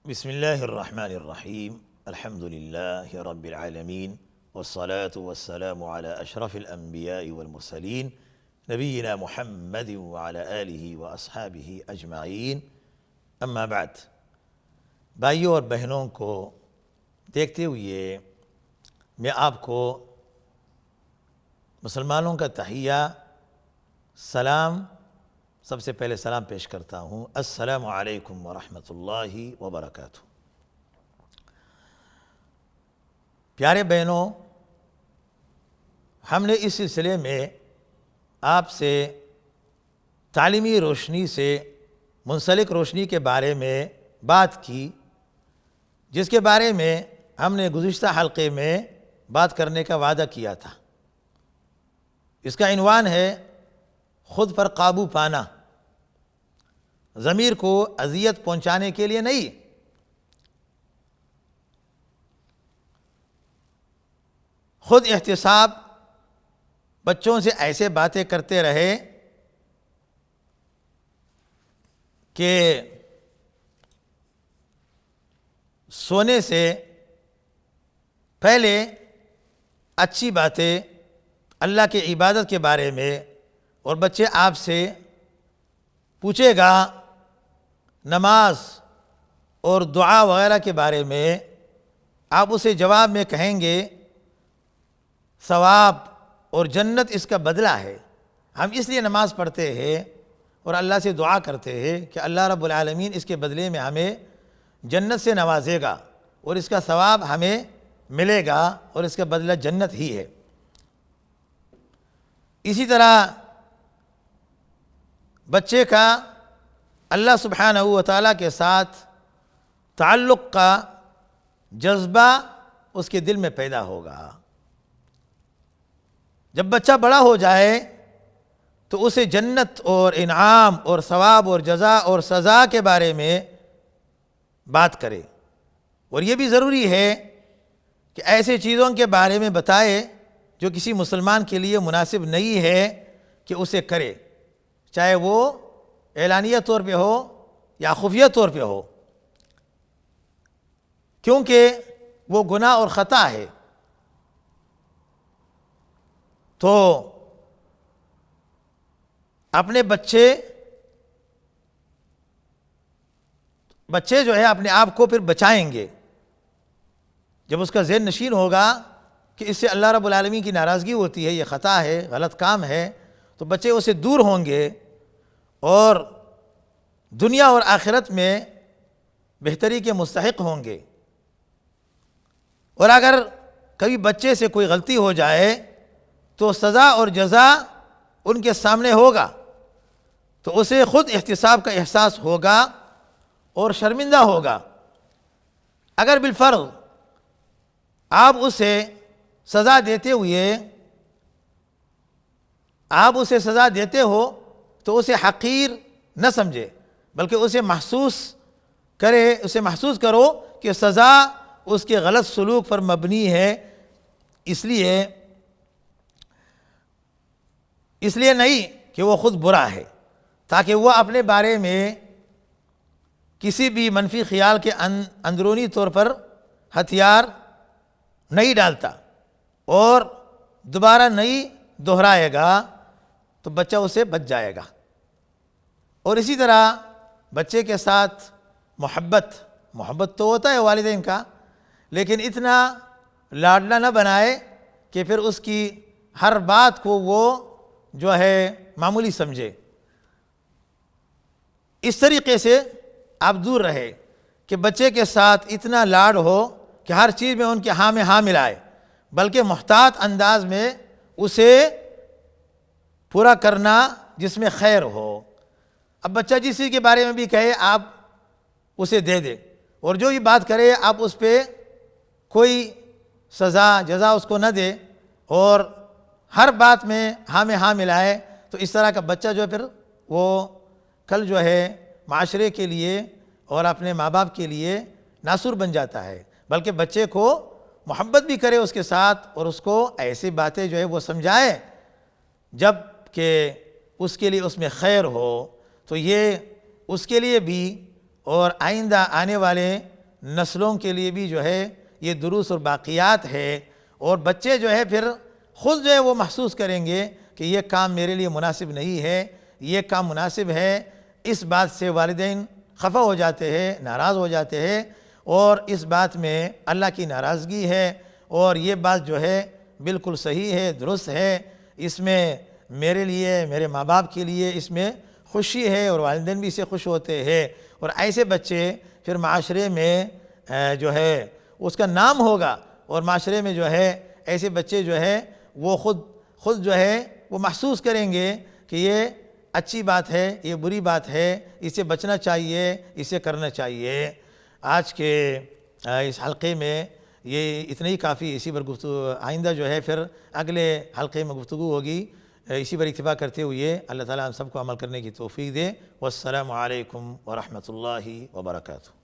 بسم اللہ الرحمن الرحیم الحمد للہ رب العالمین والصلاة والسلام علی اشرف الانبیاء والمرسلین نبینا محمد وعلی آلہ واصحابہ اجمعین اما بعد۔ بھائیوں اور بہنوں کو دیکھتے ہوئے میں آپ کو مسلمانوں کا تحیہ سلام سب سے پہلے سلام پیش کرتا ہوں۔ السلام علیکم ورحمۃ اللہ وبرکاتہ۔ پیارے بہنوں، ہم نے اس سلسلے میں آپ سے تعلیمی روشنی سے منسلک روشنی کے بارے میں بات کی، جس کے بارے میں ہم نے گزشتہ حلقے میں بات کرنے کا وعدہ کیا تھا۔ اس کا عنوان ہے خود پر قابو پانا، ضمیر کو اذیت پہنچانے کے لیے نہیں۔ خود احتساب بچوں سے ایسے باتیں کرتے رہے کہ سونے سے پہلے اچھی باتیں اللہ کی عبادت کے بارے میں، اور بچے آپ سے پوچھے گا نماز اور دعا وغیرہ کے بارے میں، آپ اسے جواب میں کہیں گے ثواب اور جنت اس کا بدلہ ہے۔ ہم اس لیے نماز پڑھتے ہیں اور اللہ سے دعا کرتے ہیں کہ اللہ رب العالمین اس کے بدلے میں ہمیں جنت سے نوازے گا اور اس کا ثواب ہمیں ملے گا اور اس کا بدلہ جنت ہی ہے۔ اسی طرح بچے کا اللہ سبحانہ و تعالیٰ کے ساتھ تعلق کا جذبہ اس کے دل میں پیدا ہوگا۔ جب بچہ بڑا ہو جائے تو اسے جنت اور انعام اور ثواب اور جزا اور سزا کے بارے میں بات کرے، اور یہ بھی ضروری ہے کہ ایسے چیزوں کے بارے میں بتائے جو کسی مسلمان کے لیے مناسب نہیں ہے کہ اسے کرے، چاہے وہ اعلانیہ طور پہ ہو یا خفیہ طور پہ ہو، کیونکہ وہ گناہ اور خطا ہے۔ تو اپنے بچے جو ہے اپنے آپ کو پھر بچائیں گے جب اس کا ذہن نشین ہوگا کہ اس سے اللہ رب العالمین کی ناراضگی ہوتی ہے، یہ خطا ہے، غلط کام ہے، تو بچے اسے دور ہوں گے اور دنیا اور آخرت میں بہتری کے مستحق ہوں گے۔ اور اگر کبھی بچے سے کوئی غلطی ہو جائے تو سزا اور جزا ان کے سامنے ہوگا، تو اسے خود احتساب کا احساس ہوگا اور شرمندہ ہوگا۔ اگر بالفرض آپ اسے سزا دیتے ہو تو اسے حقیر نہ سمجھے، بلکہ اسے محسوس کرو کہ سزا اس کے غلط سلوک پر مبنی ہے، اس لیے نہیں کہ وہ خود برا ہے، تاکہ وہ اپنے بارے میں کسی بھی منفی خیال کے اندرونی طور پر ہتھیار نہیں ڈالتا اور دوبارہ نہیں دہرائے گا، تو بچہ اسے بچ جائے گا۔ اور اسی طرح بچے کے ساتھ محبت تو ہوتا ہے والدین کا، لیکن اتنا لاڈلا نہ بنائے کہ پھر اس کی ہر بات کو وہ جو ہے معمولی سمجھے۔ اس طریقے سے آپ دور رہے کہ بچے کے ساتھ اتنا لاڈ ہو کہ ہر چیز میں ان کے ہاں میں ہاں ملائے، بلکہ محتاط انداز میں اسے پورا کرنا جس میں خیر ہو۔ اب بچہ جس چیز کے بارے میں بھی کہے آپ اسے دے دے، اور جو بھی بات کرے آپ اس پہ کوئی سزا جزا اس کو نہ دے اور ہر بات میں ہاں ملائے، تو اس طرح کا بچہ جو ہے پھر وہ کل جو ہے معاشرے کے لیے اور اپنے ماں باپ کے لیے ناصور بن جاتا ہے۔ بلکہ بچے کو محبت بھی کرے اس کے ساتھ، اور اس کو ایسی باتیں جو ہے وہ سمجھائے جب کہ اس کے لیے اس میں خیر ہو، تو یہ اس کے لیے بھی اور آئندہ آنے والے نسلوں کے لیے بھی جو ہے یہ دروس اور باقیات ہے، اور بچے جو ہے پھر خود جو ہے وہ محسوس کریں گے کہ یہ کام میرے لیے مناسب نہیں ہے، یہ کام مناسب ہے۔ اس بات سے والدین خفا ہو جاتے ہیں، ناراض ہو جاتے ہیں، اور اس بات میں اللہ کی ناراضگی ہے، اور یہ بات جو ہے بالکل صحیح ہے، درست ہے، اس میں میرے لیے، میرے ماں باپ کے لیے اس میں خوشی ہے، اور والدین بھی اسے خوش ہوتے ہیں، اور ایسے بچے پھر معاشرے میں جو ہے اس کا نام ہوگا، اور معاشرے میں جو ہے ایسے بچے جو ہے وہ خود جو ہے وہ محسوس کریں گے کہ یہ اچھی بات ہے، یہ بری بات ہے، اسے بچنا چاہیے، اسے کرنا چاہیے۔ آج کے اس حلقے میں یہ اتنا ہی کافی، اسی پر گفتگو آئندہ جو ہے پھر اگلے حلقے میں گفتگو ہوگی۔ اسی پر اتفاق کرتے ہوئے اللہ تعالیٰ ہم سب کو عمل کرنے کی توفیق دے۔ والسلام علیکم ورحمۃ اللہ وبرکاتہ۔